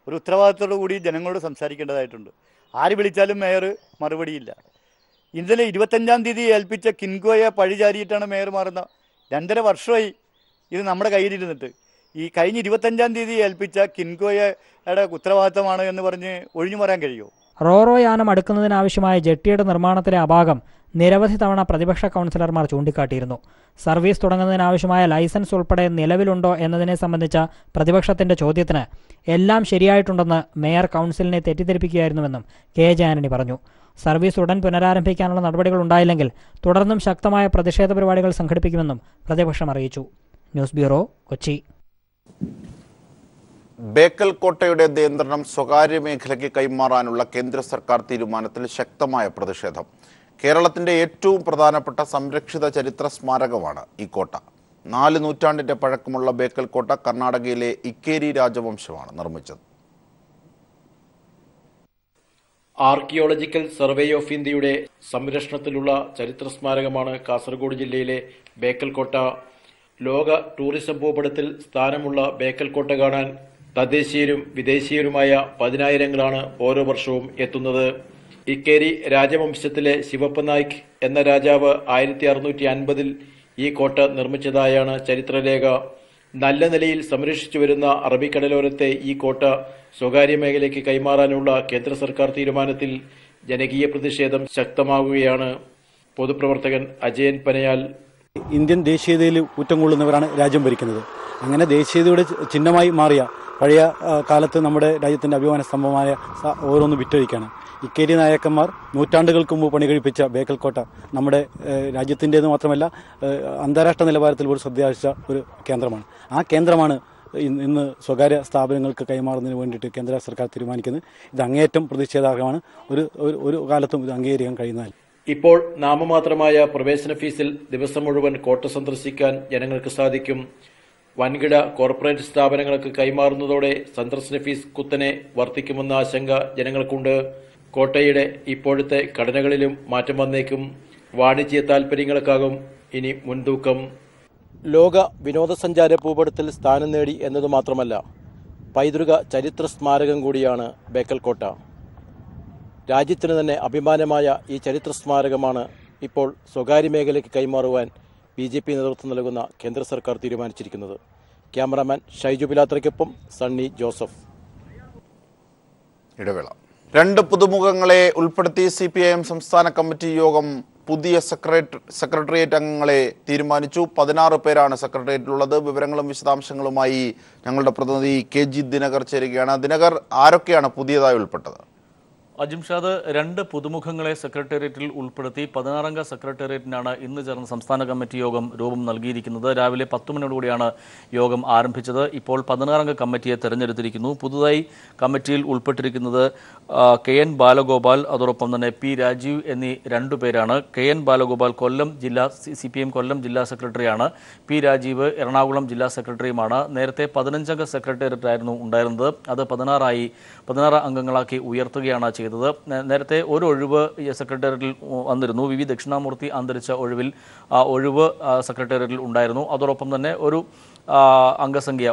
ഒരു ഉത്തരവാദിത്തത്തോടു കൂടി ജനങ്ങളോട് സംസാരിക്കേണ്ടതായിട്ടുണ്ട്. ആര് വിളിച്ചാലും മേയർ മറുപടിയില്ല. ഇന്നലെ 25-ാം തീയതി ഏൽപ്പിച്ച കിൻകോയെ പഴിചാരിയിട്ടാണ് മേയർ മാറുന്നത്. 2.5 വർഷമായി ഇത് നമ്മുടെ കയ്യിലിരുന്നിട്ട്. ഈ കഴിഞ്ഞ 25-ാം തീയതി ഏൽപ്പിച്ച കിൻകോയുടെ ഉത്തരവാദിത്തമാണ് എന്ന് പറഞ്ഞ് ഒഴിഞ്ഞു മാറാൻ കഴിയുമോ? റോറോ യാനം അടുക്കുന്നതിനാവശ്യമായ ജെട്ടിയുടെ നിർമ്മാണത്തിലെ അപാകം നിരവധി തവണ പ്രതിപക്ഷ കൗൺസിലർമാർ ചൂണ്ടിക്കാട്ടിയിരുന്നു. സർവീസ് തുടങ്ങുന്നതിനാവശ്യമായ ലൈസൻസ് ഉൾപ്പെടെ നിലവിലുണ്ടോ എന്നതിനെ സംബന്ധിച്ച പ്രതിപക്ഷത്തിന്റെ ചോദ്യത്തിന് എല്ലാം ശരിയായിട്ടുണ്ടെന്ന് മേയർ കൗൺസിലിനെ തെറ്റിദ്ധരിപ്പിക്കുകയായിരുന്നുവെന്നും KJ ആന്റണി പറഞ്ഞു. സർവീസ് ഉടൻ പുനരാരംഭിക്കാനുള്ള നടപടികൾ ഉണ്ടായില്ലെങ്കിൽ തുടർന്നും ശക്തമായ പ്രതിഷേധ പരിപാടികൾ സംഘടിപ്പിക്കുമെന്നും പ്രതിപക്ഷം അറിയിച്ചു. News bureau, Kochi. ബേക്കൽ കോട്ടയുടെ നിയന്ത്രണം സ്വകാര്യ മേഖലയ്ക്ക് കൈമാറാനുള്ള കേന്ദ്ര സർക്കാർ തീരുമാനത്തിൽ ശക്തമായ പ്രതിഷേധം. കേരളത്തിന്റെ ഏറ്റവും പ്രധാനപ്പെട്ട സംരക്ഷിത ചരിത്ര സ്മാരകമാണ് ഈ കോട്ട. 4 നൂറ്റാണ്ടിന്റെ പഴക്കമുള്ള ബേക്കൽ കോട്ട കർണാടകയിലെ ഇക്കേരി രാജവംശമാണ് നിർമ്മിച്ചത്. ആർക്കിയോളജിക്കൽ സർവേ ഓഫ് ഇന്ത്യയുടെ സംരക്ഷണത്തിലുള്ള ചരിത്ര സ്മാരകമാണ് കാസർഗോഡ് ജില്ലയിലെ ബേക്കൽ കോട്ട. ലോക ടൂറിസം ഭൂപടത്തിൽ സ്ഥാനമുള്ള ബേക്കൽ കോട്ട കാണാൻ തദ്ദേശീയരും വിദേശീയരുമായ 10,000-ങ്ങളാണ് ഓരോ വർഷവും എത്തുന്നത്. ഇക്കേരി രാജവംശത്തിലെ ശിവപ്പ നായിക് എന്ന രാജാവ് 1650-ൽ ഈ കോട്ട നിർമ്മിച്ചതായാണ് ചരിത്രരേഖ. നല്ല നിലയിൽ സംരക്ഷിച്ചു വരുന്ന അറബിക്കടലോരത്തെ ഈ കോട്ട സ്വകാര്യ മേഖലയ്ക്ക് കൈമാറാനുള്ള കേന്ദ്ര സർക്കാർ തീരുമാനത്തിൽ ജനകീയ പ്രതിഷേധം ശക്തമാകുകയാണ്. പൊതുപ്രവർത്തകൻ അജയൻ പനയാൽ. ഇന്ത്യൻ ദേശീയതയിൽ ഊറ്റം കൊള്ളുന്നവരാണ് രാജ്യം ഭരിക്കുന്നത്. അങ്ങനെ ദേശീയതയുടെ ചിഹ്നമായി മാറിയ പഴയ കാലത്ത് നമ്മുടെ രാജ്യത്തിന്റെ അഭിമാന സ്തംഭമായ ഓരോന്ന് വിറ്റഴിക്കുകയാണ്. ഇക്കേരി നായക്കന്മാർ നൂറ്റാണ്ടുകൾക്ക് മുമ്പ് പണി കഴിപ്പിച്ച ബേക്കൽ കോട്ട നമ്മുടെ രാജ്യത്തിൻ്റേത് മാത്രമല്ല അന്താരാഷ്ട്ര നിലവാരത്തിൽ ഒരു ശ്രദ്ധയാർജിച്ച ഒരു കേന്ദ്രമാണ്. ആ കേന്ദ്രമാണ് ഇന്ന് സ്വകാര്യ സ്ഥാപനങ്ങൾക്ക് കൈമാറുന്നതിന് വേണ്ടിയിട്ട് കേന്ദ്ര സർക്കാർ തീരുമാനിക്കുന്നത്. ഇത് അങ്ങേയറ്റം പ്രതിഷേധാർഹമാണ്. ഒരു കാലത്തും ഇത് അംഗീകരിക്കാൻ കഴിയുന്നതല്ല. ഇപ്പോൾ നാമമാത്രമായ പ്രവേശന ഫീസിൽ ദിവസം മുഴുവൻ കോട്ട സന്ദർശിക്കാൻ ജനങ്ങൾക്ക് സാധിക്കും. വൻകിട കോർപ്പറേറ്റ് സ്ഥാപനങ്ങൾക്ക് കൈമാറുന്നതോടെ സന്ദർശന ഫീസ് കുത്തനെ വർദ്ധിക്കുമെന്ന ആശങ്ക ജനങ്ങൾക്കുണ്ട്. കോട്ടയുടെ ഇപ്പോഴത്തെ ഘടനകളിലും മാറ്റം വന്നേക്കും. വാണിജ്യ താൽപര്യങ്ങൾക്കാകും ഇനി മുൻതൂക്കം. ലോക വിനോദസഞ്ചാര ഭൂപടത്തിൽ സ്ഥാനം നേടി എന്നതു മാത്രമല്ല, പൈതൃക ചരിത്ര സ്മാരകം കൂടിയാണ് ബേക്കൽ കോട്ട. രാജ്യത്തിന് തന്നെ അഭിമാനമായ ഈ ചരിത്ര സ്മാരകമാണ് ഇപ്പോൾ സ്വകാര്യ മേഖലയ്ക്ക് കൈമാറുവാൻ BJP നേതൃത്വം നൽകുന്ന കേന്ദ്ര സർക്കാർ തീരുമാനിച്ചിരിക്കുന്നത്. ക്യാമറാമാൻ ഷൈജു പിലാത്രയ്ക്കൊപ്പം സണ്ണി ജോസഫ്. ഇടവേള. 2 പുതുമുഖങ്ങളെ ഉൾപ്പെടുത്തി CPIM സംസ്ഥാന കമ്മിറ്റി യോഗം പുതിയ സെക്രട്ടേറിയറ്റ് അംഗങ്ങളെ തീരുമാനിച്ചു. 16 പേരാണ് സെക്രട്ടേറിയറ്റിലുള്ളത്. വിവരങ്ങളും വിശദാംശങ്ങളുമായി ഞങ്ങളുടെ പ്രതിനിധി KG ദിനകർ ചേരുകയാണ്. ദിനകർ, ആരൊക്കെയാണ് പുതിയതായി ഉൾപ്പെട്ടത്? അജിംഷാദ്, 2 പുതുമുഖങ്ങളെ സെക്രട്ടേറിയറ്റിൽ ഉൾപ്പെടുത്തി 16-അംഗ സെക്രട്ടേറിയറ്റിനാണ് ഇന്ന് ചേർന്ന സംസ്ഥാന കമ്മിറ്റി യോഗം രൂപം നൽകിയിരിക്കുന്നത്. രാവിലെ 10 മണിയോടുകൂടിയാണ് യോഗം ആരംഭിച്ചത്. ഇപ്പോൾ 16-അംഗ കമ്മിറ്റിയെ തെരഞ്ഞെടുത്തിരിക്കുന്നു. പുതുതായി കമ്മിറ്റിയിൽ ഉൾപ്പെട്ടിരിക്കുന്നത് KN ബാലഗോപാൽ, അതോടൊപ്പം തന്നെ P രാജീവ് എന്നീ 2 പേരാണ്. KN ബാലഗോപാൽ CPM കൊല്ലം ജില്ലാ സെക്രട്ടറിയാണ്. P രാജീവ് എറണാകുളം ജില്ലാ സെക്രട്ടറിയുമാണ്. നേരത്തെ 15-അംഗ സെക്രട്ടേറിയറ്റ് ആയിരുന്നു ഉണ്ടായിരുന്നത്. അത് 16 അംഗങ്ങളാക്കി ഉയർത്തുകയാണ് ചെയ്തത്. നേരത്തെ ഒരു ഒഴിവ് സെക്രട്ടേറിയറ്റിൽ വന്നിരുന്നു. VV ദക്ഷിണാമൂർത്തി അന്തരിച്ച ഒഴിവ് സെക്രട്ടേറിയറ്റിൽ ഉണ്ടായിരുന്നു. അതോടൊപ്പം തന്നെ ഒരു അംഗസംഖ്യ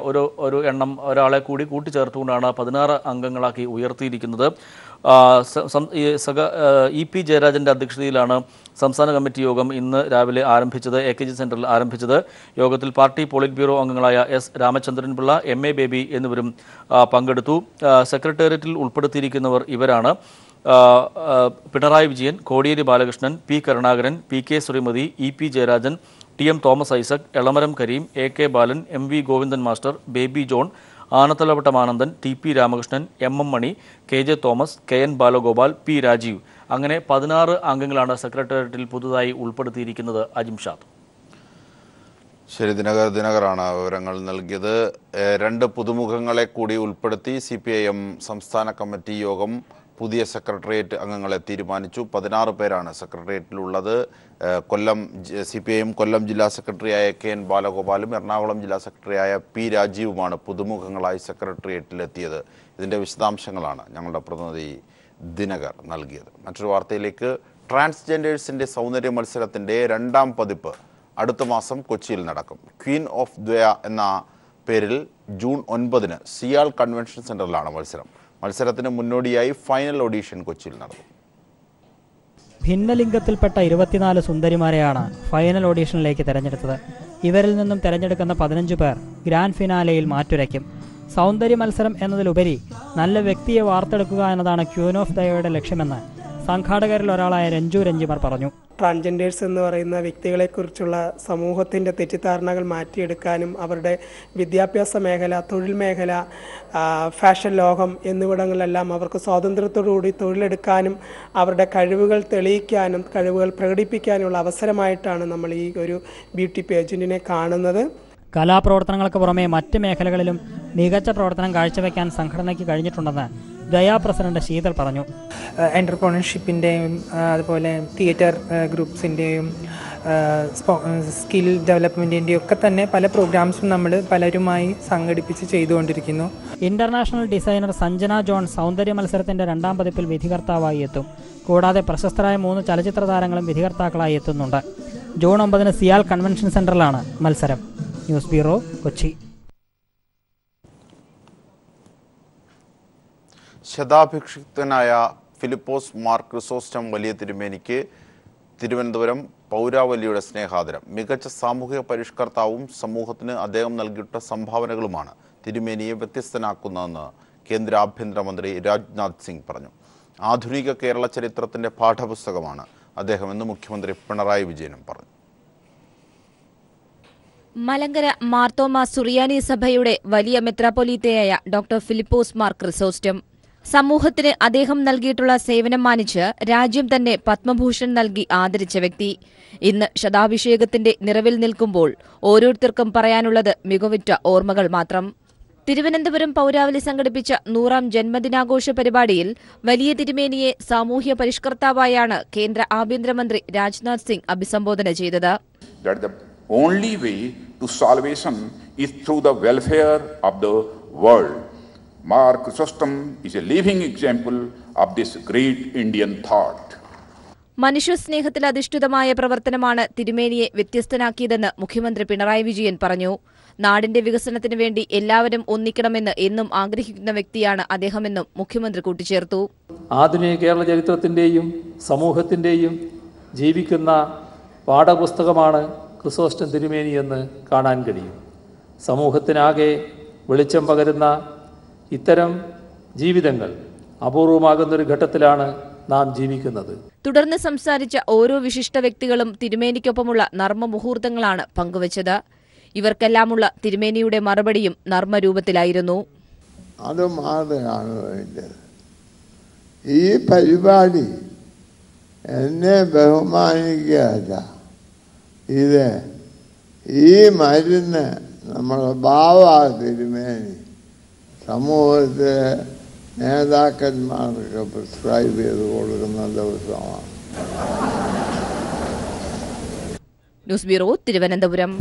ഒരു എണ്ണം ഒരാളെ കൂടി കൂട്ടിച്ചേർത്തുകൊണ്ടാണ് 16 അംഗങ്ങളാക്കി ഉയർത്തിയിരിക്കുന്നത്. EP ജയരാജന്റെ അധ്യക്ഷതയിലാണ് സംസ്ഥാന കമ്മിറ്റി യോഗം ഇന്ന് രാവിലെ ആരംഭിച്ചത്. AKG സെന്ററിൽ ആരംഭിച്ചത്. യോഗത്തിൽ പാർട്ടി പോളിറ്റ് ബ്യൂറോ അംഗങ്ങളായ S രാമചന്ദ്രൻപിള്ള, MA ബേബി എന്നിവരും പങ്കെടുത്തു. സെക്രട്ടേറിയറ്റിൽ ഉൾപ്പെടുത്തിയിരിക്കുന്നവർ ഇവരാണ്: Pinarayi Vijayan, Kodiyeri Balakrishnan, P Karunakaran, PK Sreemathi, EP Jayarajan, TM Thomas Isaac, Elamaram Kareem, AK Balan, MV Govindan master, Baby John, Anathalavattom Anandan, TP Ramakrishnan, MM Mani, KJ Thomas, KN Balagopal, P Rajeev. അങ്ങനെ 16 അംഗങ്ങളാണ് സെക്രട്ടേറിയറ്റിൽ പുതുതായി ഉൾപ്പെടുത്തിയിരിക്കുന്നത്. അജിംഷാദ്. ശരി, ദിനകറാണ് വിവരങ്ങൾ നൽകിയത്. 2 പുതുമുഖങ്ങളെ കൂടി ഉൾപ്പെടുത്തി CPIM സംസ്ഥാന കമ്മിറ്റി യോഗം പുതിയ സെക്രട്ടേറിയറ്റ് അംഗങ്ങളെ തീരുമാനിച്ചു. 16 പേരാണ് സെക്രട്ടേറിയറ്റിലുള്ളത്. CPIM കൊല്ലം ജില്ലാ സെക്രട്ടറിയായ KN ബാലഗോപാലും എറണാകുളം ജില്ലാ സെക്രട്ടറിയായ P രാജീവുമാണ് പുതുമുഖങ്ങളായി സെക്രട്ടേറിയറ്റിലെത്തിയത്. ഇതിൻ്റെ വിശദാംശങ്ങളാണ് ഞങ്ങളുടെ പ്രതിനിധി ദിനകർ നൽകിയത്. മറ്റൊരു വാർത്തയിലേക്ക്. ട്രാൻസ്ജെൻഡേഴ്സിൻ്റെ സൗന്ദര്യ മത്സരത്തിൻ്റെ 2ാം പതിപ്പ് അടുത്ത മാസം കൊച്ചിയിൽ നടക്കും. ക്വീൻ ഓഫ് ദ്വയ എന്ന പേരിൽ ജൂൺ 9-ന് സിയാൽ കൺവെൻഷൻ സെന്ററിലാണ് മത്സരം. മത്സരത്തിന് മുന്നോടിയായി ഫൈനൽ ഓഡീഷൻ കൊച്ചിയിൽ നടന്നു. ഭിന്നലിംഗത്തിൽപ്പെട്ട 24 സുന്ദരിമാരെയാണ് ഫൈനൽ ഓഡീഷനിലേക്ക് തെരഞ്ഞെടുത്തത്. ഇവരിൽ നിന്നും തെരഞ്ഞെടുക്കുന്ന 15 പേർ ഗ്രാൻഡ് ഫിനാലെയിൽ മാറ്റുരയ്ക്കും. സൗന്ദര്യ മത്സരം എന്നതിലുപരി നല്ല വ്യക്തിയെ വാർത്തെടുക്കുക എന്നതാണ് ക്വീൻ ഓഫ് ദയയുടെ ലക്ഷ്യമെന്ന് സംഘാടകരിൽ ഒരാളായ രഞ്ജു രഞ്ജിമർ പറഞ്ഞു. ട്രാൻസ്ജെൻഡേഴ്സ് എന്ന് പറയുന്ന വ്യക്തികളെക്കുറിച്ചുള്ള സമൂഹത്തിൻ്റെ തെറ്റിദ്ധാരണകൾ മാറ്റിയെടുക്കാനും അവരുടെ വിദ്യാഭ്യാസ മേഖല, തൊഴിൽ മേഖല, ഫാഷൻ ലോകം എന്നിവിടങ്ങളിലെല്ലാം അവർക്ക് സ്വാതന്ത്ര്യത്തോടുകൂടി തൊഴിലെടുക്കാനും അവരുടെ കഴിവുകൾ തെളിയിക്കാനും കഴിവുകൾ പ്രകടിപ്പിക്കാനുള്ള അവസരമായിട്ടാണ് നമ്മൾ ഈ ഒരു ബ്യൂട്ടി പേജന്റിനെ കാണുന്നത്. കലാപ്രവർത്തനങ്ങൾക്ക് പുറമെ മറ്റ് മേഖലകളിലും മികച്ച പ്രവർത്തനം കാഴ്ചവെക്കാൻ സംഘടനയ്ക്ക് കഴിഞ്ഞിട്ടുണ്ടെന്ന് ദയാ പ്രസിഡന്റ് ശീതൽ പറഞ്ഞു. എൻ്റർപ്രണർഷിപ്പിൻ്റെയും അതുപോലെ തിയേറ്റർ ഗ്രൂപ്പ്സിൻ്റെയും സ്കിൽ ഡെവലപ്മെൻറ്റിൻ്റെയും ഒക്കെ തന്നെ പല പ്രോഗ്രാംസും നമ്മൾ പലരുമായി സംഘടിപ്പിച്ച് ചെയ്തുകൊണ്ടിരിക്കുന്നു. ഇന്റർനാഷണൽ ഡിസൈനർ സഞ്ജന ജോൺ സൗന്ദര്യ മത്സരത്തിന്റെ 2ാം പതിപ്പിൽ വിധികർത്താവായി എത്തും. കൂടാതെ പ്രശസ്തരായ 3 ചലച്ചിത്ര താരങ്ങളും വിധികർത്താക്കളായി എത്തുന്നുണ്ട്. ജൂൺ 9-ന് സിയാൽ കൺവെൻഷൻ സെന്ററിലാണ് മത്സരം. News bureau, Kochi. ശതാഭിഷിക്തനായ ഫിലിപ്പോസ് മാർ ക്രിസോസ്റ്റം വലിയ തിരുമേനിക്ക് തിരുവനന്തപുരം പൗരാവലിയുടെ സ്നേഹാദരം. മികച്ച സാമൂഹിക പരിഷ്കർത്താവും സമൂഹത്തിന് അദ്ദേഹം നൽകിയിട്ട സംഭാവനകളുമാണ് തിരുമേനിയെ വ്യത്യസ്തനാക്കുന്നതെന്ന് കേന്ദ്ര ആഭ്യന്തരമന്ത്രി രാജ്നാഥ് സിംഗ് പറഞ്ഞു. ആധുനിക കേരള ചരിത്രത്തിൻ്റെ പാഠപുസ്തകമാണ് അദ്ദേഹമെന്ന് മുഖ്യമന്ത്രി പിണറായി വിജയനും പറഞ്ഞു. മലങ്കര മാർത്തോമ സുറിയാനി സഭയുടെ വലിയ മെത്രാപ്പൊലീത്തയായ ഡോക്ടർ ഫിലിപ്പോസ് മാർ ക്രിസോസ്റ്റം സമൂഹത്തിന് അദ്ദേഹം നൽകിയിട്ടുള്ള സേവനം മാനിച്ച് രാജ്യം തന്നെ പത്മഭൂഷൺ നൽകി ആദരിച്ച വ്യക്തി. ഇന്ന് ശതാഭിഷേകത്തിന്റെ നിറവിൽ നിൽക്കുമ്പോൾ ഓരോരുത്തർക്കും പറയാനുള്ളത് മികവുറ്റ ഓർമ്മകൾ മാത്രം. തിരുവനന്തപുരം പൗരാവലി സംഘടിപ്പിച്ച 100ാം ജന്മദിനാഘോഷ പരിപാടിയിൽ വലിയ തിരുമേനിയെ സാമൂഹ്യ പരിഷ്കർത്താവായാണ് കേന്ദ്ര ആഭ്യന്തരമന്ത്രി രാജ്നാഥ് സിംഗ് അഭിസംബോധന ചെയ്തത്. Only way to salvation is through the welfare of the world. Mar Chrysostom is a living example of this great Indian thought. മനുഷ്യസ്നേഹത്തിൽ അധിഷ്ഠിതമായ പ്രവർത്തനമാണ് തിരുമേനിയെ വ്യത്യസ്തനാക്കിയതെന്ന് മുഖ്യമന്ത്രി പിണറായി വിജയൻ പറഞ്ഞു. നാടിന്റെ വികസനത്തിന് വേണ്ടി എല്ലാവരും ഒന്നിക്കണമെന്ന് എന്നും ആഗ്രഹിക്കുന്ന വ്യക്തിയാണ് അദ്ദേഹമെന്നും മുഖ്യമന്ത്രി കൂട്ടിച്ചേർത്തു. ആധുനിക കേരള ചരിത്രത്തിന്റെയും സമൂഹത്തിന്റെയും ജീവിക്കുന്ന പാഠപുസ്തകമാണ് ക്രിസോസ്റ്റം തിരുമേനി എന്ന് കാണാൻ കഴിയും. സമൂഹത്തിനാകെ വെളിച്ചം പകരുന്ന ഇത്തരം ജീവിതങ്ങൾ അപൂർവമാകുന്നൊരു ഘട്ടത്തിലാണ് നാം ജീവിക്കുന്നത്. തുടർന്ന് സംസാരിച്ച ഓരോ വിശിഷ്ട വ്യക്തികളും തിരുമേനിക്കൊപ്പമുള്ള നർമ്മ മുഹൂർത്തങ്ങളാണ് പങ്കുവച്ചത്. ഇവർക്കെല്ലാമുള്ള തിരുമേനിയുടെ മറുപടിയും നർമ്മരൂപത്തിലായിരുന്നു. അത് മാതൃകയാണ് വേണ്ടത്. ഈ പരിപാടി എന്നെ ബഹുമാനിക്കുകയല്ല, ഇത് ഈ മരുന്ന് നമ്മുടെ ബാവ തിരുമേനി സമൂഹത്തിലെ നേതാക്കന്മാർക്ക് പ്രിസ്ക്രൈബ് ചെയ്ത് കൊടുക്കുന്ന ദിവസമാണ്. News bureau, Thiruvananthapuram.